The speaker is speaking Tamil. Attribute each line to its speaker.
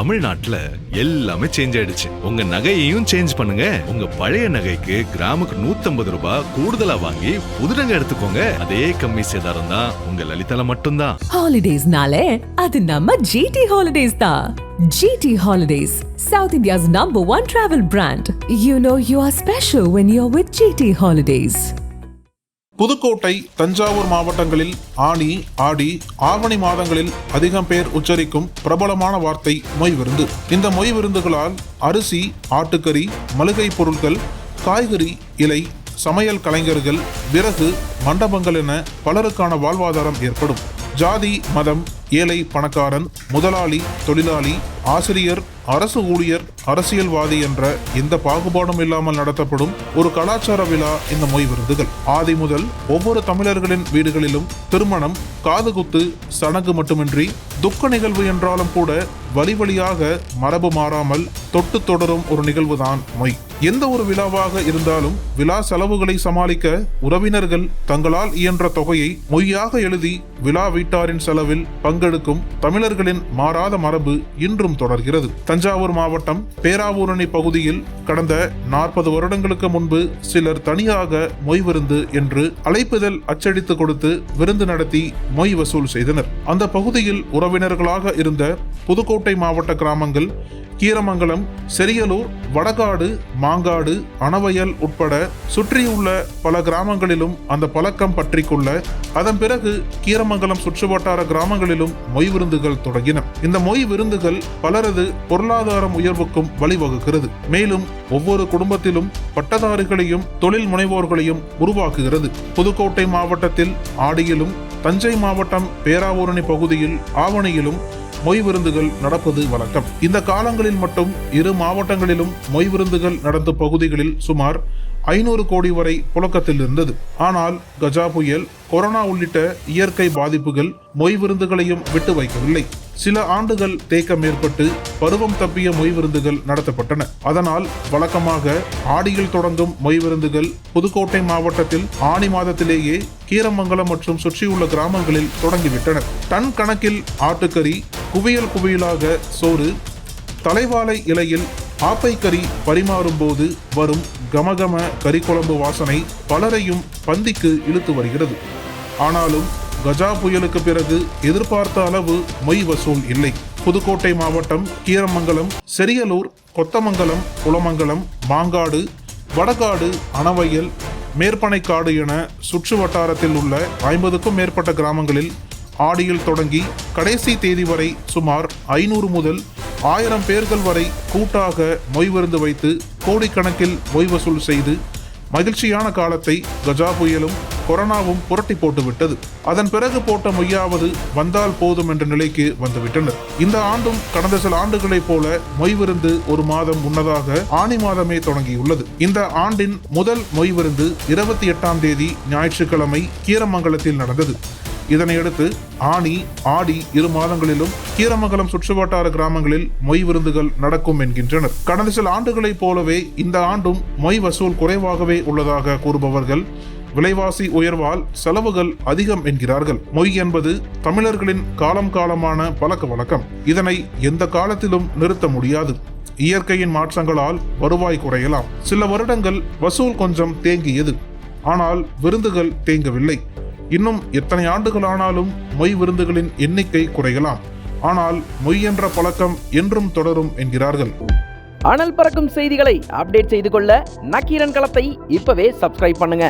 Speaker 1: தமிழ்நாட்டுல எல்லாமே சேஞ்ச் ஆயிடுச்சு. உங்க நகையையும் சேஞ்ச் பண்ணுங்க. உங்க பழைய நகைக்கு கிராமுக்கு 150 ரூபாய் கூடுதலா வாங்கி புது நகை எடுத்துக்கோங்க. அதே கம்மி சேதாரம் தான் உங்க லலிதால மட்டும்தான்.
Speaker 2: ஹாலிடேஸ்னாலே அது நம்ம ஜிடி ஹாலிடேஸ் தான். GT Holidays, South India's #1 travel brand. You know you are special when you're with GT Holidays.
Speaker 3: Pudukkottai, Thanjavur மாவட்டங்களில் ஆனி, ஆடி, ஆவணி மாதங்களில் அதிகம் பேர் உச்சரிக்கும் பிரபலமான வார்த்தை மொய் விருந்து. இந்த மொய் விருந்துகளால் அரிசி, ஆட்டுக்கறி, மளிகை பொருட்கள், காய்கறி, இலை, சமையல் கலைஞர்கள், விறகு, மண்டபங்கள் என பலருக்கான வாழ்வாதாரம் ஏற்படும். ஜாதி, மதம், ஏழை, பணக்காரன், முதலாளி, தொழிலாளி, ஆசிரியர், அரசு ஊழியர், அரசியல்வாதி என்ற எந்த பாகுபாடும் இல்லாமல் நடத்தப்படும் ஒரு கலாச்சார விழா இந்த மொய் விருந்துகள். ஆதி முதல் ஒவ்வொரு தமிழர்களின் வீடுகளிலும் திருமணம், காதுகுத்து, சடங்கு மட்டுமின்றி துக்க நிகழ்வு என்றாலும் கூட வழி வழியாக மரபு மாறாமல் தொட்டு தொடரும் ஒரு நிகழ்வுதான் மொய். எந்த ஒரு விழாவாக இருந்தாலும் விழா செலவுகளை சமாளிக்க உறவினர்கள் தங்களால் இயன்ற தொகையை மொய்யாக எழுதி விழா வீட்டாரின் செலவில் பங்கெடுக்கும் தமிழர்களின் மாறாத மரபு இன்றும் தொடர்கிறது. தஞ்சாவூர் மாவட்டம் பேராவூரணி பகுதியில் கடந்த 40 வருடங்களுக்கு முன்பு சிலர் தனியாக மொய் விருந்து என்று அழைப்பிதழ் அச்சடித்து கொடுத்து விருந்து நடத்தி மொய் வசூல் செய்தனர். அந்த பகுதியில் உறவினர்களாக இருந்த புதுக்கோட்டை மாவட்ட கிராமங்கள் கீரமங்கலம், செரியலூர், வடகாடு, மாங்காடு, அணவயல் உட்பட சுற்றியுள்ள பல கிராமங்களிலும் அந்த பழக்கம் பற்றி கொள்ள அதன் பிறகு கீரமங்கலம் சுற்றுவட்டார கிராமங்களிலும் மொய் விருந்துகள் தொடங்கின. இந்த மொய் விருந்துகள் பலரது பொருளாதாரம் உயர்வுக்கும் வழிவகுக்கிறது. மேலும் ஒவ்வொரு குடும்பத்திலும் பட்டதாரிகளையும் தொழில் முனைவோர்களையும் உருவாக்குகிறது. புதுக்கோட்டை மாவட்டத்தில் ஆடியிலும், தஞ்சை மாவட்டம் பேராவூரணி பகுதியில் ஆவணியிலும் மொய் விருந்துகள் நடப்பது வழக்கம். இந்த காலங்களில் மட்டும் இரு மாவட்டங்களிலும் மொய் விருந்துகள் நடந்த பகுதிகளில் சுமார் 500 கோடி வரை புழக்கத்தில் இருந்தது. ஆனால் கஜா புயல், கொரோனா உள்ளிட்ட இயற்கை பாதிப்புகள் மொய் விருந்துகளையும் விட்டு வைக்கவில்லை. சில ஆண்டுகள் தேக்கம் ஏற்பட்டு பருவம் தப்பிய மொய் விருந்துகள் நடத்தப்பட்டன. அதனால் வழக்கமாக ஆடியில் தொடங்கும் மொய் விருந்துகள் புதுக்கோட்டை மாவட்டத்தில் ஆனி மாதத்திலேயே கீரமங்கலம் மற்றும் சுற்றியுள்ள கிராமங்களில் தொடங்கிவிட்டன. டன் கணக்கில் ஆட்டுக்கறி, குவியல் குவியலாக சோறு, தலைவாழை இலையில் ஆப்பைக்கறி பரிமாறும் போது வரும் கமகம கறிக்குழம்பு வாசனை பலரையும் பந்திக்கு இழுத்து வருகிறது. ஆனாலும் கஜா புயலுக்கு பிறகு எதிர்பார்த்த அளவு மொய் வசூல் இல்லை. புதுக்கோட்டை மாவட்டம் கீரமங்கலம், செரியலூர், கொத்தமங்கலம், குளமங்கலம், மாங்காடு, வடகாடு, அணவயல், மேற்பனைக்காடு என சுற்று வட்டாரத்தில் உள்ள 50க்கும் மேற்பட்ட கிராமங்களில் ஆடியில் தொடங்கி கடைசி தேதி வரை சுமார் 500 முதல் 1000 பேர்கள் வரை கூட்டாக மொய் விருந்து வைத்து கோடிக்கணக்கில் மொய் வசூல் செய்து மகிழ்ச்சியான காலத்தை கஜா புயலும் கொரோனாவும் புரட்டி போட்டுவிட்டது. அதன் பிறகு போட்ட மொய்யாவது வந்தால் போதும் என்ற நிலைக்கு வந்துவிட்டனர். இந்த ஆண்டும் கடந்த சில ஆண்டுகளைப் போல மொய் விருந்து ஒரு மாதம் முன்னதாக ஆனி மாதமே தொடங்கியுள்ளது. இந்த ஆண்டின் முதல் மொய் விருந்து 28ஆம் தேதி ஞாயிற்றுக்கிழமை கீரமங்கலத்தில் நடந்தது. இதனையடுத்து ஆனி, ஆடி இரு மாதங்களிலும் கீரமங்கலம் சுற்றுவட்டார கிராமங்களில் மொய் விருந்துகள் நடக்கும் என்கின்றனர். கடந்த சில ஆண்டுகளைப் போலவே இந்த ஆண்டும் மொய் வசூல் குறைவாகவே உள்ளதாக கூறுபவர்கள் விலைவாசி உயர்வால் செலவுகள் அதிகம் என்கிறார்கள். மொய் என்பது தமிழர்களின் காலம் காலமான பழக்க வழக்கம். இதனை எந்த காலத்திலும் நிறுத்த முடியாது. இயற்கையின் மாற்றங்களால் வருவாய் குறையலாம். சில வருடங்கள் வசூல் கொஞ்சம் தேங்கியது. ஆனால் விருந்துகள் தேங்கவில்லை. இன்னும் எத்தனை ஆண்டுகள் ஆனாலும் மொய் விருந்துகளின் எண்ணிக்கை குறையலாம். ஆனால் மொய் என்ற பழக்கம் என்றும் தொடரும் என்கிறார்கள்.
Speaker 4: அனல் பறக்கும் செய்திகளை அப்டேட் செய்து கொள்ள நக்கீரன் களத்தை இப்பவே சப்ஸ்கிரைப் பண்ணுங்க.